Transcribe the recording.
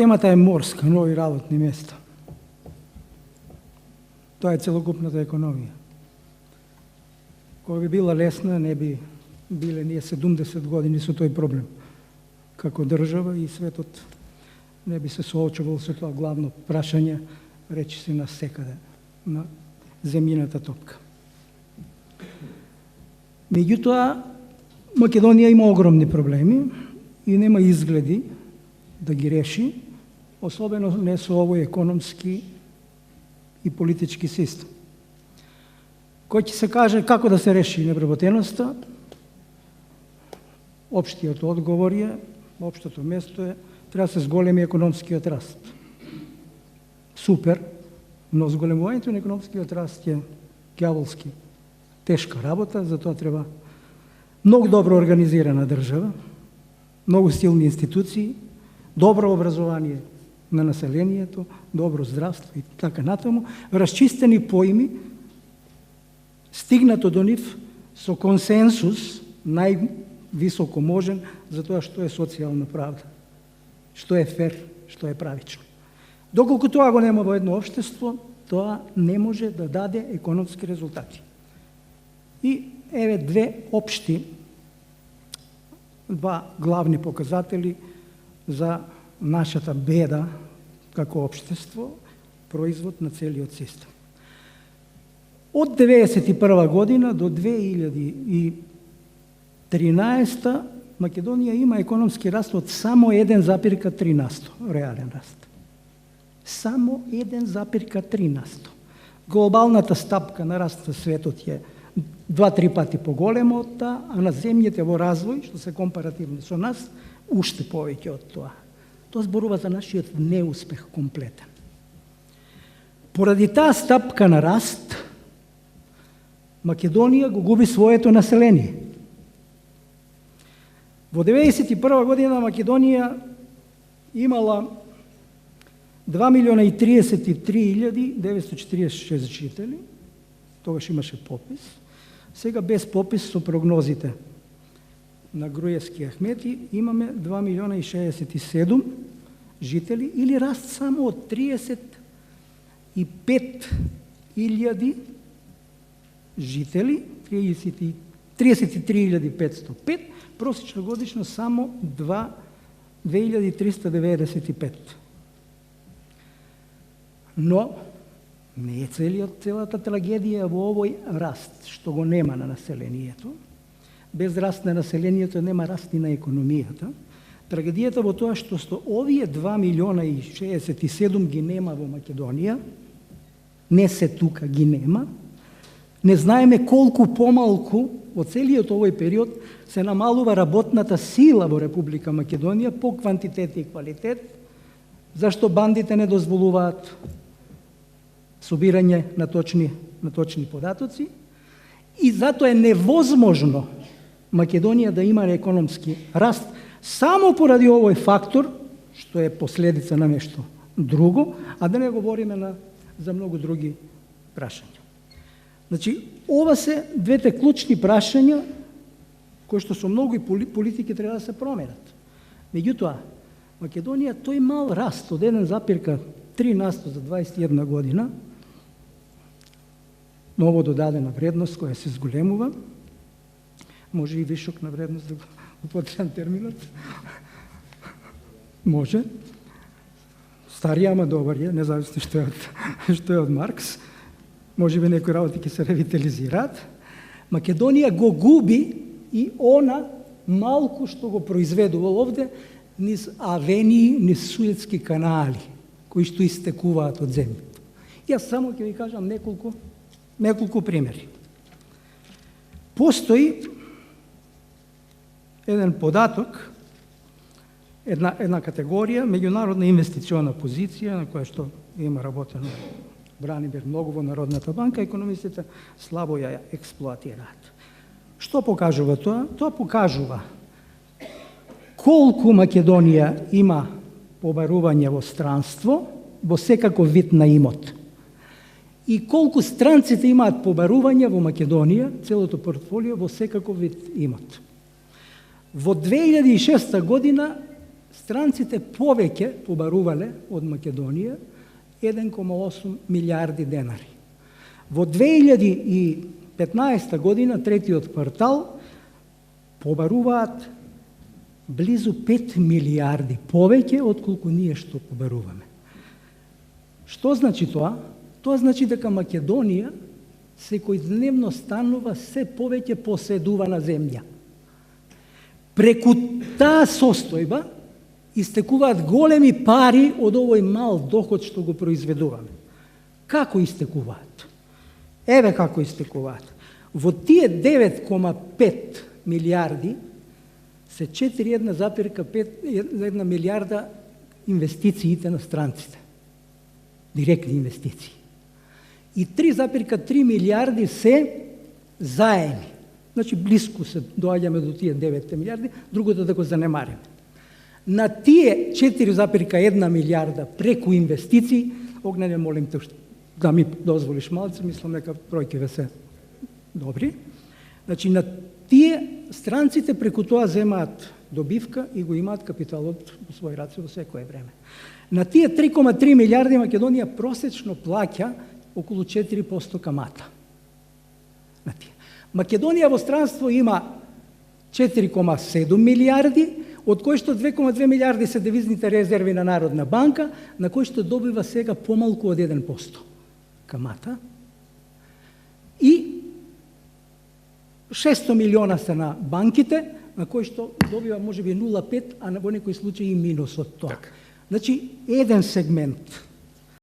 Темата е морска, нови работни места. Тоа е целокупната економија. Кога би била лесна, не би биле ние 70 години со тој проблем. Како држава и светот не би се соочувал со тоа главно прашање, речи се на секаде, на земјината топка. Меѓутоа, Македонија има огромни проблеми и нема изгледи да ги реши, особено не со овој економски и политички систем. Кој ќе се каже како да се реши невработеноста, општиот одговор е, општото место е, треба да се зголеми економскиот раст. Супер, но зголемувањето на економскиот раст е ѓаволски тешка работа, затоа треба многу добро организирана држава, многу силни институции, добро образование на населението, добро здравство и така натаму, расчистени поими, стигнато до нив со консенсус највисоко можен за тоа што е социјална правда, што е фер, што е правично. Доколку тоа го нема во едно општество, тоа не може да даде економски резултати. И еве два главни показатели за нашата беда како општество, производ на целиот систем. Од 1991 година до 2013 Македонија има економски раст од само 1,3%, реален раст. Само 1,3%. Глобалната стапка на раст на светот е 2-3 пати поголема од таа, а на земјите во развој, што се компаративни со нас, уште повеќе од тоа. Тоа зборува за нашиот неуспех комплетен. Поради таа стапка на раст, Македонија го губи своето население. Во 1991 година Македонија имала 2.033.946 жители, тогаш имаше попис, сега без попис со прогнозите на Груевски и Ахмети имаме 2.067.000 жители или раст само од 35.000 жители, 33.505, просечна годишно само 2.395. Но не е целата трагедија во овој раст, што го нема на населението. Без раст на населението нема раст и на економијата. Трагедијата во тоа што овие 2.067.000 ги нема во Македонија, не се тука, ги нема. Не знаеме колку помалку во целиот овој период се намалува работната сила во Република Македонија по квантитет и квалитет, зашто бандите не дозволуваат собирање на точни податоци и затоа е невозможно Македонија да има економски раст само поради овој фактор, што е последица на нешто друго, а да не говориме за многу други прашања. Значи, ова се двете клучни прашања кои што со многу политики треба да се променат. Меѓутоа, Македонија тој мал раст од 1,3% за 21 година, ново додадена вредност која се зголемува, може и вишок на вредност да го употребам терминот, може, старија, ама добар е, независно што е од Маркс, може би некои работи ќе се ревитализираат. Македонија го губи и она малку што го произведува овде низ авении, низ Суетски канали, кои што истекуваат од земјата. Јас само ќе ви кажам неколку примери. Постои еден податок, една категорија, меѓународна инвестициона позиција, на која што има работено Бранимир многу во Народната банка, економистите слабо ја експлоатираат. Што покажува тоа? Тоа покажува колку Македонија има побарување во странство, во секаков вид на имот. И колку странците имаат побарување во Македонија, целото портфолио во секаков вид имот. Во 2006 година странците повеќе побарувале од Македонија 1,8 милиарди денари. Во 2015 година, третиот квартал, побаруваат близу 5 милиарди повеќе отколку ние што побаруваме. Што значи тоа? Тоа значи дека Македонија секојдневно станува се повеќе поседувана земја. Преку таа состојба истекуваат големи пари од овој мал доход што го произведуваме. Како истекуваат? Еве како истекуваат. Во тие 9,5 милиарди се 4,1 милиарда инвестициите на странците. Директни инвестиции. И 3,3 милиарди се заеми. Значи, близко се доаѓаме до тие 9 милиарди, другото да го занемариме. На тие 4,1 милиарда преку инвестиции, Огнене, молим те да ми дозволиш малце, мислам дека бројките се добри. Значи, на тие странците преку тоа земаат добивка и го имаат капиталот во свој раце во секое време. На тие 3,3 милиарди Македонија просечно плаќа околу 4% камата. На тие. Македонија во странство има 4,7 милиарди, од кои што 2,2 милиарди се девизните резерви на Народна банка, на кои што добива сега помалку од 1% камата. И 600 милиона се на банките, на кои што добива можеби 0,5, а во некои случаи и минус од тоа. Значи, еден сегмент